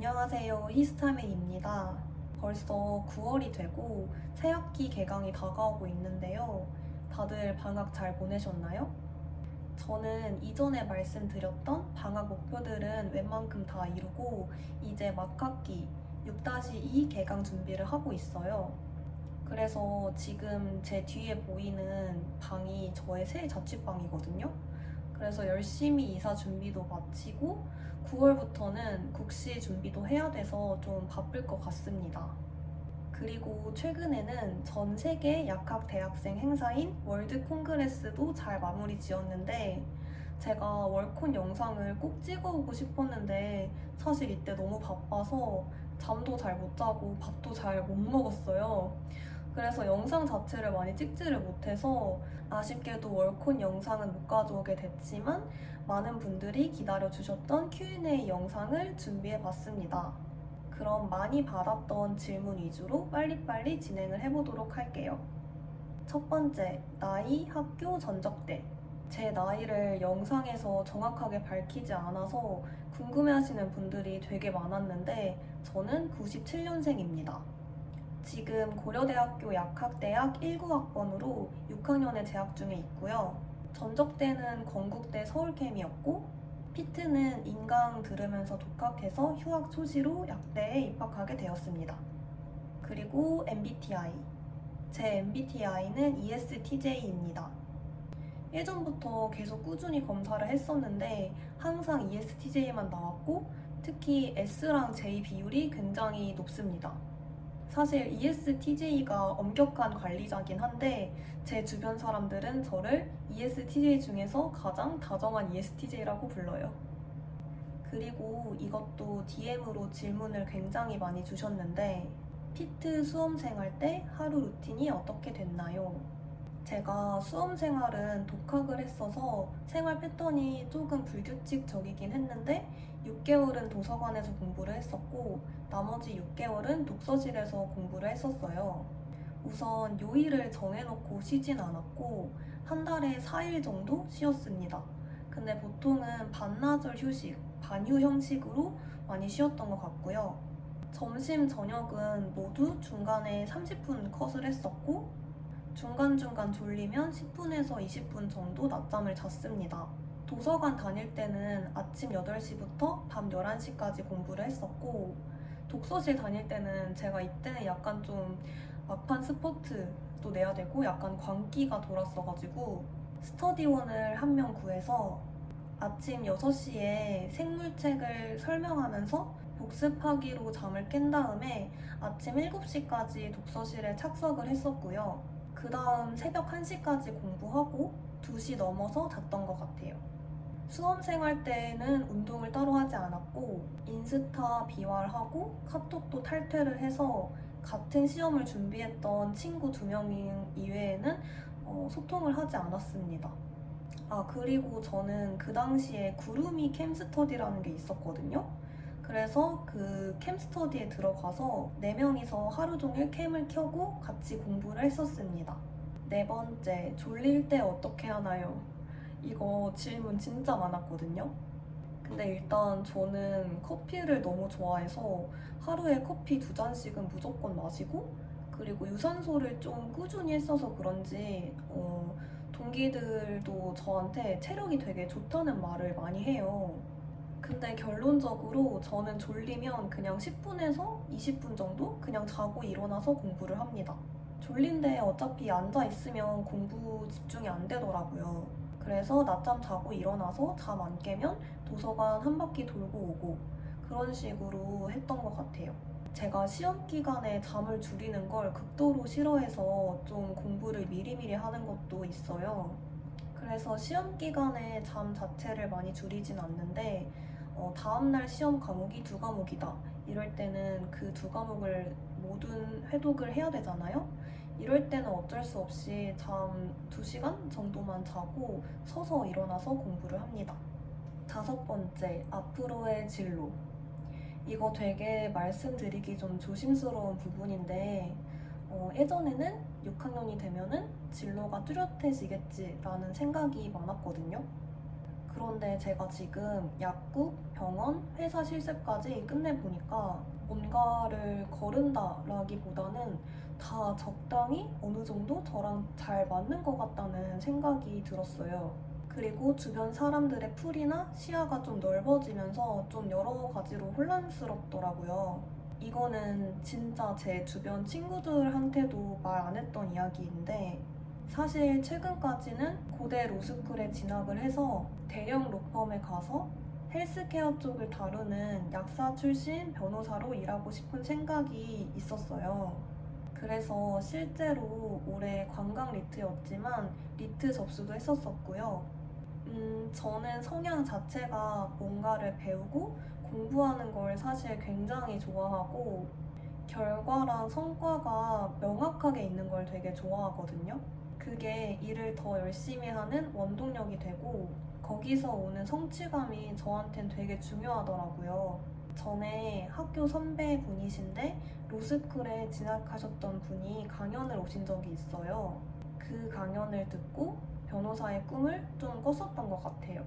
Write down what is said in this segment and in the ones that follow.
안녕하세요. 히스타민입니다. 벌써 9월이 되고 새학기 개강이 다가오고 있는데요. 다들 방학 잘 보내셨나요? 저는 이전에 말씀드렸던 방학 목표들은 웬만큼 다 이루고 이제 막학기 6-2 개강 준비를 하고 있어요. 그래서 지금 제 뒤에 보이는 방이 저의 새 자취방이거든요. 그래서 열심히 이사 준비도 마치고 9월부터는 국시 준비도 해야 돼서 좀 바쁠 것 같습니다. 그리고 최근에는 전 세계 약학 대학생 행사인 월드 콩그레스도 잘 마무리 지었는데 제가 월콘 영상을 꼭 찍어오고 싶었는데 사실 이때 너무 바빠서 잠도 잘 못 자고 밥도 잘 못 먹었어요. 그래서 영상 자체를 많이 찍지를 못해서 아쉽게도 월콘 영상은 못 가져오게 됐지만 많은 분들이 기다려주셨던 Q&A 영상을 준비해봤습니다. 그럼 많이 받았던 질문 위주로 빨리빨리 진행을 해보도록 할게요. 첫 번째, 나이, 학교, 전적대. 제 나이를 영상에서 정확하게 밝히지 않아서 궁금해하시는 분들이 되게 많았는데 저는 97년생입니다. 지금 고려대학교 약학대학 19학번으로 6학년에 재학 중에 있고요. 전적대는 건국대 서울캠이었고 피트는 인강 들으면서 독학해서 휴학 소시로 약대에 입학하게 되었습니다. 그리고 MBTI. 제 MBTI는 ESTJ입니다. 예전부터 계속 꾸준히 검사를 했었는데 항상 ESTJ만 나왔고 특히 S랑 J 비율이 굉장히 높습니다. 사실 ESTJ가 엄격한 관리자긴 한데 제 주변 사람들은 저를 ESTJ 중에서 가장 다정한 ESTJ라고 불러요. 그리고 이것도 DM으로 질문을 굉장히 많이 주셨는데 피트 수험생활 때 하루 루틴이 어떻게 됐나요? 제가 수험생활은 독학을 했어서 생활 패턴이 조금 불규칙적이긴 했는데 6개월은 도서관에서 공부를 했었고 나머지 6개월은 독서실에서 공부를 했었어요. 우선 요일을 정해놓고 쉬진 않았고 한 달에 4일 정도 쉬었습니다. 근데 보통은 반나절 휴식, 반휴 형식으로 많이 쉬었던 것 같고요. 점심, 저녁은 모두 중간에 30분 컷을 했었고 중간중간 졸리면 10분에서 20분 정도 낮잠을 잤습니다. 도서관 다닐 때는 아침 8시부터 밤 11시까지 공부를 했었고 독서실 다닐 때는 제가 이때는 약간 좀 막판 스포트도 내야 되고 약간 광기가 돌았어가지고 스터디원을 한 명 구해서 아침 6시에 생물책을 설명하면서 복습하기로 잠을 깬 다음에 아침 7시까지 독서실에 착석을 했었고요. 그 다음 새벽 1시까지 공부하고 2시 넘어서 잤던 것 같아요. 수험생활 때는 운동을 따로 하지 않았고 인스타 비활하고 카톡도 탈퇴를 해서 같은 시험을 준비했던 친구 2명 이외에는 소통을 하지 않았습니다. 그리고 저는 그 당시에 구루미 캠스터디라는 게 있었거든요. 그래서 그 캠스터디에 들어가서 4명이서 하루 종일 캠을 켜고 같이 공부를 했었습니다. 네 번째, 졸릴 때 어떻게 하나요? 이거 질문 진짜 많았거든요. 근데 일단 저는 커피를 너무 좋아해서 하루에 커피 2잔씩은 무조건 마시고 그리고 유산소를 좀 꾸준히 했어서 그런지 동기들도 저한테 체력이 되게 좋다는 말을 많이 해요. 근데 결론적으로 저는 졸리면 그냥 10분에서 20분 정도 그냥 자고 일어나서 공부를 합니다. 졸린데 어차피 앉아있으면 공부 집중이 안 되더라고요. 그래서 낮잠 자고 일어나서 잠 안 깨면 도서관 한 바퀴 돌고 오고 그런 식으로 했던 것 같아요. 제가 시험 기간에 잠을 줄이는 걸 극도로 싫어해서 좀 공부를 미리미리 하는 것도 있어요. 그래서 시험 기간에 잠 자체를 많이 줄이진 않는데 다음날 시험 과목이 2과목이다. 이럴 때는 그 2과목을 모든 회독을 해야 되잖아요. 이럴 때는 어쩔 수 없이 잠 2시간 정도만 자고 서서 일어나서 공부를 합니다. 5번째, 앞으로의 진로. 이거 되게 말씀드리기 좀 조심스러운 부분인데 예전에는 6학년이 되면은 진로가 뚜렷해지겠지라는 생각이 많았거든요. 그런데 제가 지금 약 약국, 병원, 회사 실습까지 끝내보니까 뭔가를 거른다라기보다는 다 적당히 어느 정도 저랑 잘 맞는 것 같다는 생각이 들었어요. 그리고 주변 사람들의 풀이나 시야가 좀 넓어지면서 좀 여러 가지로 혼란스럽더라고요. 이거는 진짜 제 주변 친구들한테도 말 안 했던 이야기인데 사실 최근까지는 고대 로스쿨에 진학을 해서 대형 로펌에 가서 헬스케어 쪽을 다루는 약사 출신 변호사로 일하고 싶은 생각이 있었어요. 그래서 실제로 올해 관광 리트였지만 리트 접수도 했었었고요. 저는 성향 자체가 뭔가를 배우고 공부하는 걸 사실 굉장히 좋아하고 결과랑 성과가 명확하게 있는 걸 되게 좋아하거든요. 그게 일을 더 열심히 하는 원동력이 되고 거기서 오는 성취감이 저한텐 되게 중요하더라고요. 전에 학교 선배분이신데 로스쿨에 진학하셨던 분이 강연을 오신 적이 있어요. 그 강연을 듣고 변호사의 꿈을 좀 꿨었던 것 같아요.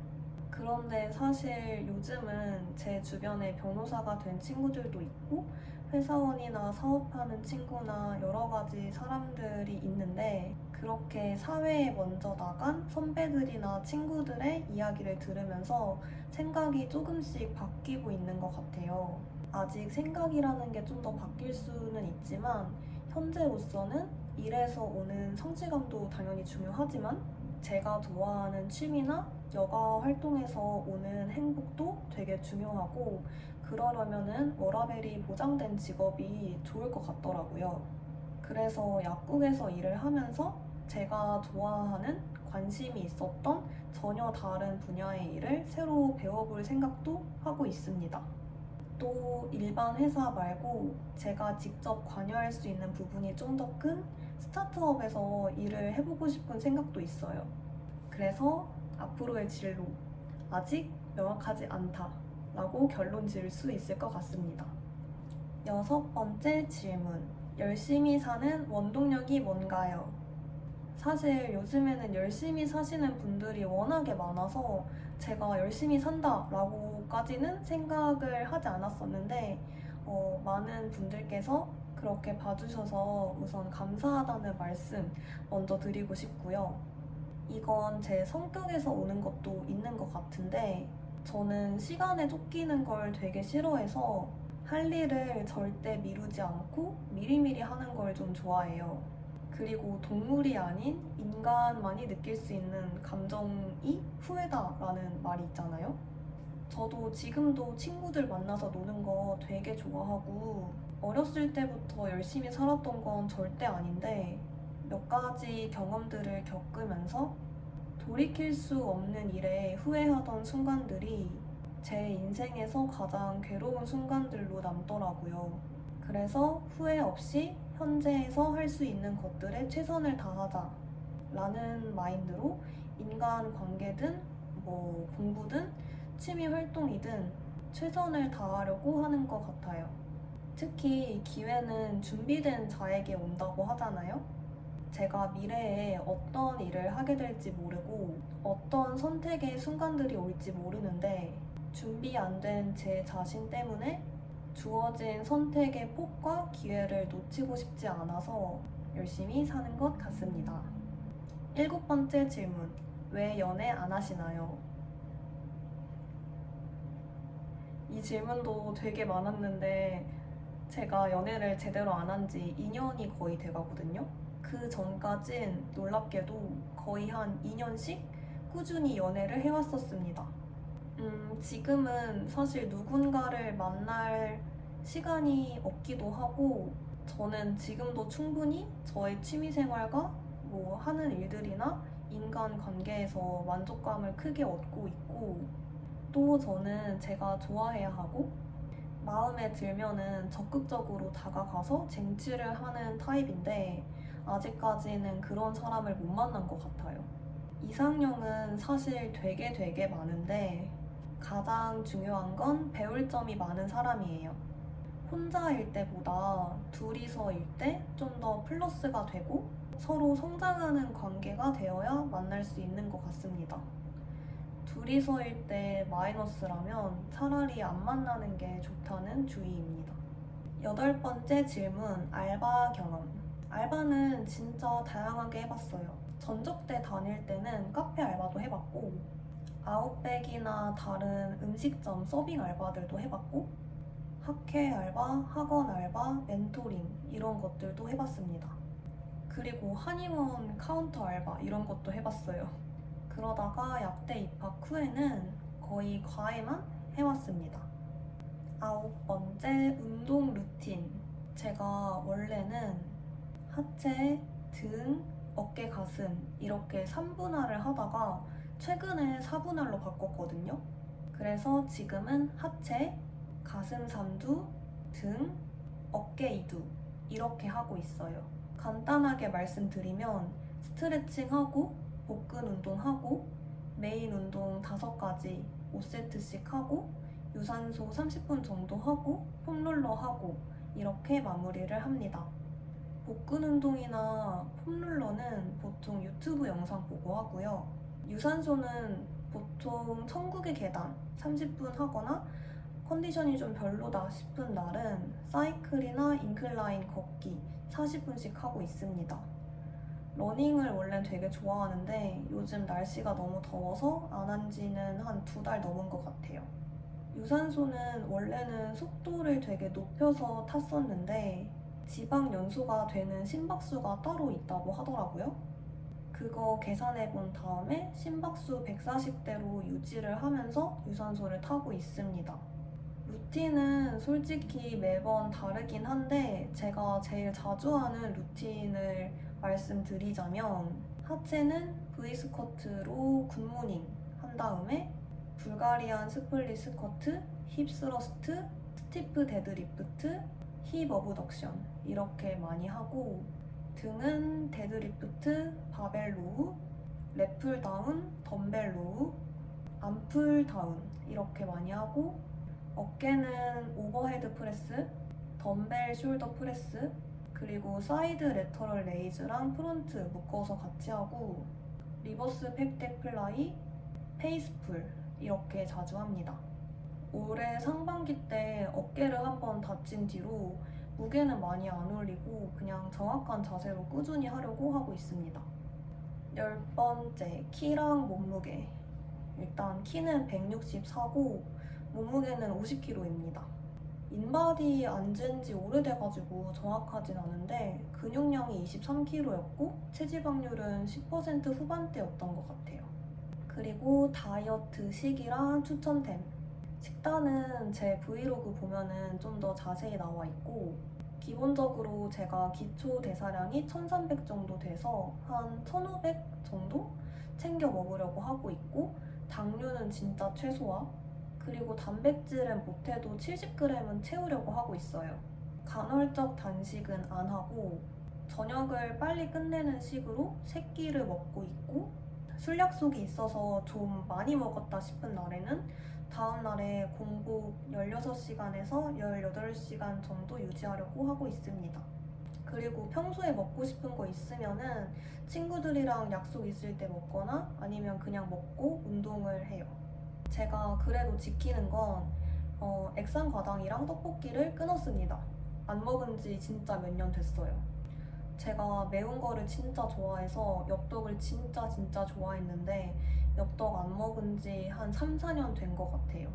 그런데 사실 요즘은 제 주변에 변호사가 된 친구들도 있고 회사원이나 사업하는 친구나 여러 가지 사람들이 있는데 그렇게 사회에 먼저 나간 선배들이나 친구들의 이야기를 들으면서 생각이 조금씩 바뀌고 있는 것 같아요. 아직 생각이라는 게 좀 더 바뀔 수는 있지만 현재로서는 일에서 오는 성취감도 당연히 중요하지만 제가 좋아하는 취미나 여가 활동에서 오는 행복도 되게 중요하고 그러려면은 워라밸이 보장된 직업이 좋을 것 같더라고요. 그래서 약국에서 일을 하면서 제가 좋아하는 관심이 있었던 전혀 다른 분야의 일을 새로 배워볼 생각도 하고 있습니다. 또 일반 회사 말고 제가 직접 관여할 수 있는 부분이 좀 더 큰 스타트업에서 일을 해보고 싶은 생각도 있어요. 그래서 앞으로의 진로 아직 명확하지 않다라고 결론 지을 수 있을 것 같습니다. 6번째 질문. 열심히 사는 원동력이 뭔가요? 사실 요즘에는 열심히 사시는 분들이 워낙에 많아서 제가 열심히 산다라고까지는 생각을 하지 않았었는데 많은 분들께서 그렇게 봐주셔서 우선 감사하다는 말씀 먼저 드리고 싶고요. 이건 제 성격에서 오는 것도 있는 것 같은데 저는 시간에 쫓기는 걸 되게 싫어해서 할 일을 절대 미루지 않고 미리미리 하는 걸 좀 좋아해요. 그리고 동물이 아닌 인간만이 느낄 수 있는 감정이 후회다라는 말이 있잖아요. 저도 지금도 친구들 만나서 노는 거 되게 좋아하고 어렸을 때부터 열심히 살았던 건 절대 아닌데 몇 가지 경험들을 겪으면서 돌이킬 수 없는 일에 후회하던 순간들이 제 인생에서 가장 괴로운 순간들로 남더라고요. 그래서 후회 없이 현재에서 할 수 있는 것들에 최선을 다하자 라는 마인드로 인간 관계든 공부든 취미 활동이든 최선을 다하려고 하는 것 같아요. 특히 기회는 준비된 자에게 온다고 하잖아요. 제가 미래에 어떤 일을 하게 될지 모르고 어떤 선택의 순간들이 올지 모르는데 준비 안 된 제 자신 때문에 주어진 선택의 폭과 기회를 놓치고 싶지 않아서 열심히 사는 것 같습니다. 7번째 질문. 왜 연애 안 하시나요? 이 질문도 되게 많았는데 제가 연애를 제대로 안 한 지 2년이 거의 돼가거든요. 그 전까진 놀랍게도 거의 한 2년씩 꾸준히 연애를 해왔었습니다. 지금은 사실 누군가를 만날 시간이 없기도 하고 저는 지금도 충분히 저의 취미생활과 하는 일들이나 인간관계에서 만족감을 크게 얻고 있고 또 저는 제가 좋아해야 하고 마음에 들면은 적극적으로 다가가서 쟁취를 하는 타입인데 아직까지는 그런 사람을 못 만난 것 같아요. 이상형은 사실 되게 많은데 가장 중요한 건 배울 점이 많은 사람이에요. 혼자일 때보다 둘이서일 때 좀 더 플러스가 되고 서로 성장하는 관계가 되어야 만날 수 있는 것 같습니다. 둘이서일 때 마이너스라면 차라리 안 만나는 게 좋다는 주의입니다. 8번째 질문, 알바 경험. 알바는 진짜 다양하게 해봤어요. 전적대 다닐 때는 카페 알바도 해봤고, 아웃백이나 다른 음식점 서빙 알바들도 해봤고, 학회 알바, 학원 알바, 멘토링 이런 것들도 해봤습니다. 그리고 한의원 카운터 알바 이런 것도 해봤어요. 그러다가 약대 입학 후에는 거의 과외만 해왔습니다. 9번째, 운동 루틴. 제가 원래는 하체, 등, 어깨, 가슴 이렇게 3분할을 하다가 최근에 4분할로 바꿨거든요. 그래서 지금은 하체, 가슴 3두, 등, 어깨 2두 이렇게 하고 있어요. 간단하게 말씀드리면 스트레칭하고 복근 운동하고 메인 운동 5가지 5세트씩 하고 유산소 30분 정도 하고 폼롤러 하고 이렇게 마무리를 합니다. 복근 운동이나 폼롤러는 보통 유튜브 영상 보고 하고요. 유산소는 보통 천국의 계단 30분 하거나 컨디션이 좀 별로다 싶은 날은 사이클이나 인클라인 걷기 40분씩 하고 있습니다. 러닝을 원래 되게 좋아하는데 요즘 날씨가 너무 더워서 안 한 지는 한 2달 넘은 것 같아요. 유산소는 원래는 속도를 되게 높여서 탔었는데 지방 연소가 되는 심박수가 따로 있다고 하더라고요. 그거 계산해 본 다음에 심박수 140대로 유지를 하면서 유산소를 타고 있습니다. 루틴은 솔직히 매번 다르긴 한데 제가 제일 자주 하는 루틴을 말씀드리자면 하체는 V스쿼트로 굿모닝 한 다음에 불가리안 스플릿 스쿼트, 힙 스러스트, 스티프 데드리프트, 힙 어브덕션 이렇게 많이 하고 등은 데드리프트, 바벨 로우, 랩풀 다운, 덤벨 로우, 암풀 다운 이렇게 많이 하고 어깨는 오버헤드 프레스, 덤벨 숄더 프레스, 그리고 사이드 레터럴 레이즈랑 프론트 묶어서 같이 하고 리버스 팩덱 플라이, 페이스풀 이렇게 자주 합니다. 올해 상반기 때 어깨를 한번 다친 뒤로 무게는 많이 안 올리고 그냥 정확한 자세로 꾸준히 하려고 하고 있습니다. 10번째, 키랑 몸무게. 일단 키는 164고 몸무게는 50kg입니다. 인바디 앉은 지 오래돼가지고 정확하진 않은데 근육량이 23kg였고 체지방률은 10% 후반대였던 것 같아요. 그리고 다이어트 식이랑 추천템. 식단은 제 브이로그 보면은 좀 더 자세히 나와 있고 기본적으로 제가 기초 대사량이 1300 정도 돼서 한 1500 정도 챙겨 먹으려고 하고 있고 당류는 진짜 최소화 그리고 단백질은 못해도 70g은 채우려고 하고 있어요. 간헐적 단식은 안 하고 저녁을 빨리 끝내는 식으로 3끼를 먹고 있고 술 약속이 있어서 좀 많이 먹었다 싶은 날에는 다음 날에 공복 16시간에서 18시간 정도 유지하려고 하고 있습니다. 그리고 평소에 먹고 싶은 거 있으면은 친구들이랑 약속 있을 때 먹거나 아니면 그냥 먹고 운동을 해요. 제가 그래도 지키는 건 액상과당이랑 떡볶이를 끊었습니다. 안 먹은 지 진짜 몇 년 됐어요. 제가 매운 거를 진짜 좋아해서 엽떡을 진짜 좋아했는데 엽떡 안 먹은 지 한 3, 4년 된 것 같아요.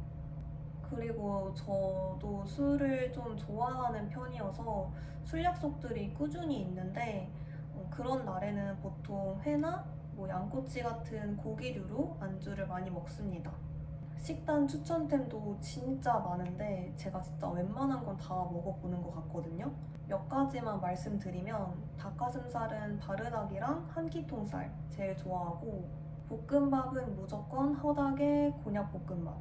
그리고 저도 술을 좀 좋아하는 편이어서 술 약속들이 꾸준히 있는데 그런 날에는 보통 회나 뭐 양꼬치 같은 고기류로 안주를 많이 먹습니다. 식단 추천템도 진짜 많은데 제가 진짜 웬만한 건 다 먹어보는 것 같거든요. 몇 가지만 말씀드리면 닭가슴살은 바르닭이랑 한끼통살 제일 좋아하고 볶음밥은 무조건 허닥의 곤약볶음밥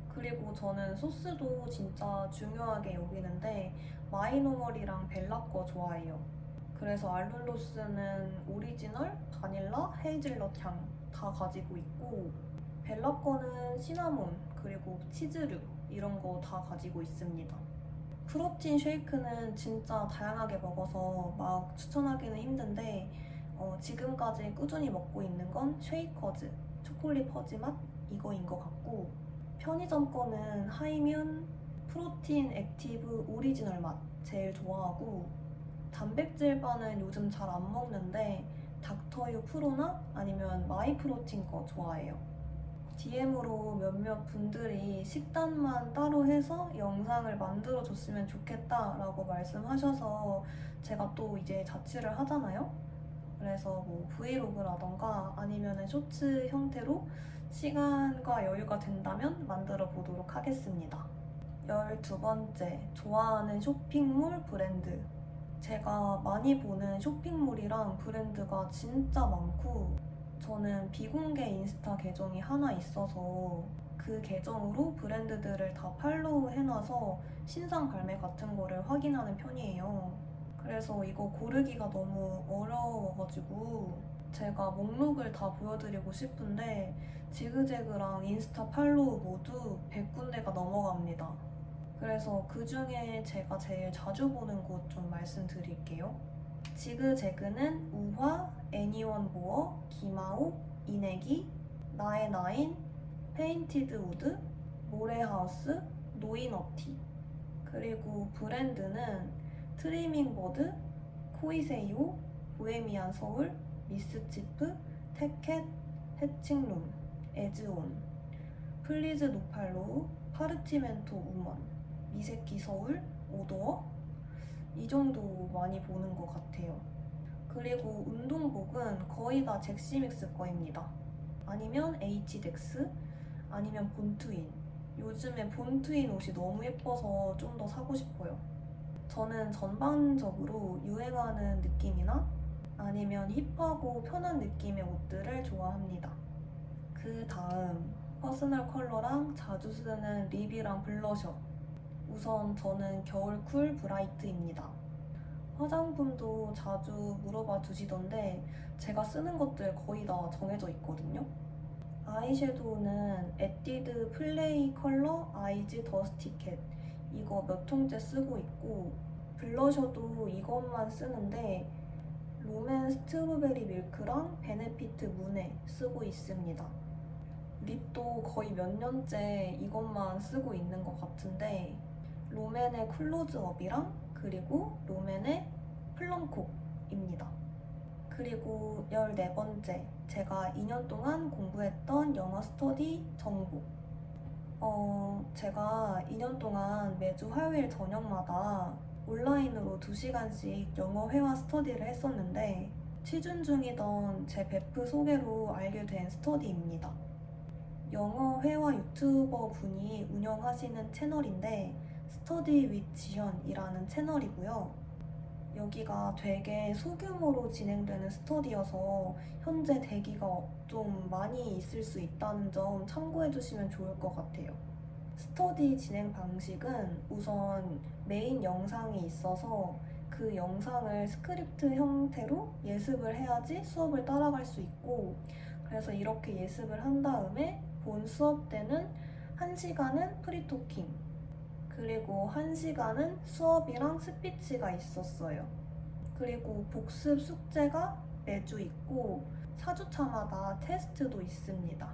그리고 저는 소스도 진짜 중요하게 여기는데 마이노멀이랑 벨라 거 좋아해요. 그래서 알룰로스는 오리지널, 바닐라, 헤이즐넛 향 다 가지고 있고 벨라 거는 시나몬 그리고 치즈류 이런 거 다 가지고 있습니다. 프로틴 쉐이크는 진짜 다양하게 먹어서 막 추천하기는 힘든데 지금까지 꾸준히 먹고 있는 건 쉐이커즈 초콜릿 퍼지 맛 이거인 것 같고, 편의점 거는 하이뮨 프로틴 액티브 오리지널 맛 제일 좋아하고, 단백질 바는 요즘 잘 안 먹는데 닥터유 프로나 아니면 마이프로틴 거 좋아해요. DM으로 몇몇 분들이 식단만 따로 해서 영상을 만들어줬으면 좋겠다라고 말씀하셔서 제가 또 이제 자취를 하잖아요. 그래서 뭐 브이로그라던가 아니면 쇼츠 형태로 시간과 여유가 된다면 만들어 보도록 하겠습니다. 12번째, 좋아하는 쇼핑몰 브랜드. 제가 많이 보는 쇼핑몰이랑 브랜드가 진짜 많고, 저는 비공개 인스타 계정이 하나 있어서 그 계정으로 브랜드들을 다 팔로우 해놔서 신상 발매 같은 거를 확인하는 편이에요. 그래서 이거 고르기가 너무 어려워가지고 제가 목록을 다 보여드리고 싶은데 지그재그랑 인스타 팔로우 모두 100군데가 넘어갑니다. 그래서 그 중에 제가 제일 자주 보는 곳 좀 말씀드릴게요. 지그재그는 우화, 애니원보어, 기마오, 이내기, 나에나인, 페인티드 우드, 모레하우스, 노인어티. 그리고 브랜드는 트리밍버드, 코이세이오, 보헤미안 서울, 미스치프, 태캣, 해칭룸, 에즈온, 플리즈 노팔로우, 파르티멘토 우먼, 미세키 서울, 오도어, 이 정도 많이 보는 것 같아요. 그리고 운동복은 거의 다 잭시믹스 거입니다. 아니면 H덱스, 아니면 본투인. 요즘에 본투인 옷이 너무 예뻐서 좀 더 사고 싶어요. 저는 전반적으로 유행하는 느낌이나 아니면 힙하고 편한 느낌의 옷들을 좋아합니다. 그 다음 퍼스널 컬러랑 자주 쓰는 립이랑 블러셔. 우선 저는 겨울쿨 브라이트입니다. 화장품도 자주 물어봐 주시던데 제가 쓰는 것들 거의 다 정해져 있거든요. 아이섀도우는 에뛰드 플레이 컬러 아이즈 더스티캣, 이거 몇 통째 쓰고 있고, 블러셔도 이것만 쓰는데 롬앤 스트로베리 밀크랑 베네피트 무네 쓰고 있습니다. 립도 거의 몇 년째 이것만 쓰고 있는 것 같은데, 롬앤의 클로즈업이랑 그리고 롬앤의 플럼콕입니다. 그리고 14번째, 제가 2년 동안 공부했던 영어 스터디 정보. 제가 2년 동안 매주 화요일 저녁마다 온라인으로 2시간씩 영어 회화 스터디를 했었는데, 취준 중이던 제 베프 소개로 알게 된 스터디입니다. 영어 회화 유튜버 분이 운영하시는 채널인데 스터디 윗 지현이라는 채널이고요. 여기가 되게 소규모로 진행되는 스터디여서 현재 대기가 좀 많이 있을 수 있다는 점 참고해 주시면 좋을 것 같아요. 스터디 진행 방식은 우선 메인 영상이 있어서 그 영상을 스크립트 형태로 예습을 해야지 수업을 따라갈 수 있고, 그래서 이렇게 예습을 한 다음에 본 수업 때는 1시간은 프리토킹, 그리고 1시간은 수업이랑 스피치가 있었어요. 그리고 복습 숙제가 매주 있고 4주차마다 테스트도 있습니다.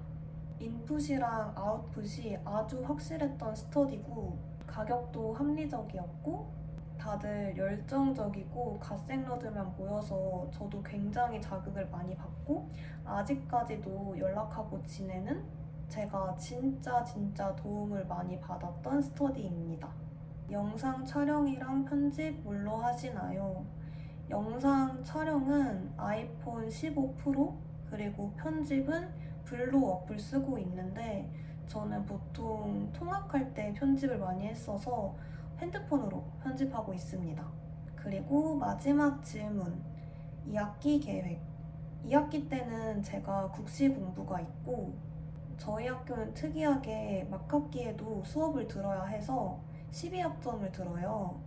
인풋이랑 아웃풋이 아주 확실했던 스터디고, 가격도 합리적이었고, 다들 열정적이고 갓생러들만 모여서 저도 굉장히 자극을 많이 받고 아직까지도 연락하고 지내는, 제가 진짜 도움을 많이 받았던 스터디입니다. 영상 촬영이랑 편집 뭘로 하시나요? 영상 촬영은 아이폰 15 프로, 그리고 편집은 블루 어플 쓰고 있는데 저는 보통 통학할 때 편집을 많이 했어서 핸드폰으로 편집하고 있습니다. 그리고 마지막 질문, 2학기 계획. 2학기 때는 제가 국시 공부가 있고, 저희 학교는 특이하게 막학기에도 수업을 들어야 해서 12학점을 들어요.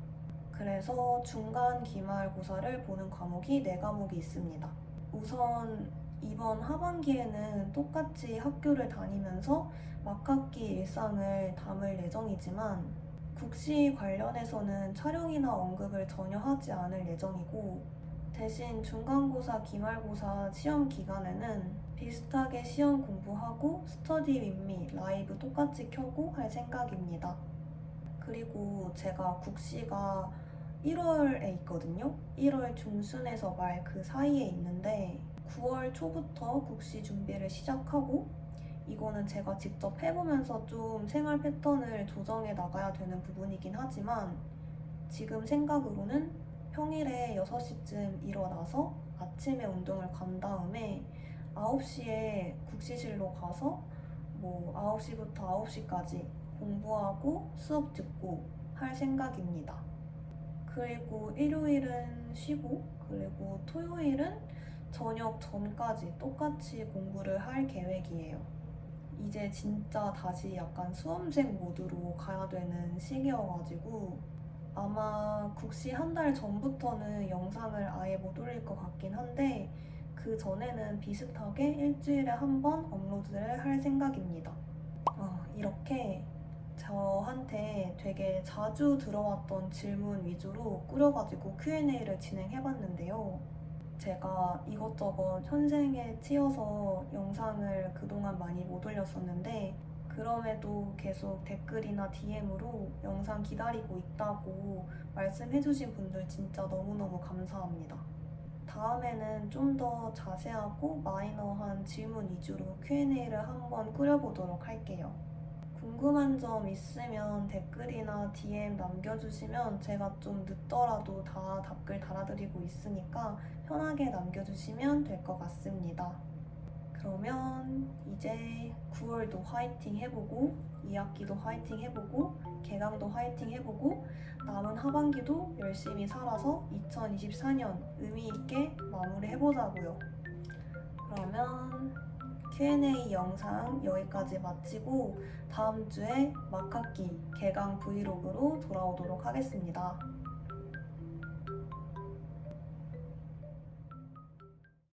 그래서 중간 기말고사를 보는 과목이 4과목이 있습니다. 우선 이번 하반기에는 똑같이 학교를 다니면서 막학기 일상을 담을 예정이지만, 국시 관련해서는 촬영이나 언급을 전혀 하지 않을 예정이고, 대신 중간고사, 기말고사 시험 기간에는 비슷하게 시험 공부하고 스터디 윗미 라이브 똑같이 켜고 할 생각입니다. 그리고 제가 국시가 1월에 있거든요. 1월 중순에서 말 그 사이에 있는데 9월 초부터 국시 준비를 시작하고 이거는 제가 직접 해보면서 좀 생활 패턴을 조정해 나가야 되는 부분이긴 하지만 지금 생각으로는 평일에 6시쯤 일어나서 아침에 운동을 간 다음에 9시에 국시실로 가서 뭐 9시부터 9시까지 공부하고 수업 듣고 할 생각입니다. 그리고 일요일은 쉬고 그리고 토요일은 저녁 전까지 똑같이 공부를 할 계획이에요. 이제 진짜 다시 약간 수험생 모드로 가야 되는 시기여가지고 아마 국시 한 달 전부터는 영상을 아예 못 올릴 것 같긴 한데 그 전에는 비슷하게 일주일에 한 번 업로드를 할 생각입니다. 이렇게 저한테 되게 자주 들어왔던 질문 위주로 꾸려가지고 Q&A를 진행해봤는데요. 제가 이것저것 현생에 치여서 영상을 그동안 많이 못 올렸었는데 그럼에도 계속 댓글이나 DM으로 영상 기다리고 있다고 말씀해주신 분들 진짜 너무너무 감사합니다. 다음에는 좀 더 자세하고 마이너한 질문 위주로 Q&A를 한번 꾸려보도록 할게요. 궁금한 점 있으면 댓글이나 DM 남겨주시면 제가 좀 늦더라도 다 답글 달아드리고 있으니까 편하게 남겨주시면 될 것 같습니다. 그러면 이제 9월도 화이팅 해보고 2학기도 화이팅 해보고 개강도 화이팅 해보고 남은 하반기도 열심히 살아서 2024년 의미 있게 마무리해보자고요. 그러면 Q&A 영상 여기까지 마치고 다음 주에 막학기 개강 브이로그로 돌아오도록 하겠습니다.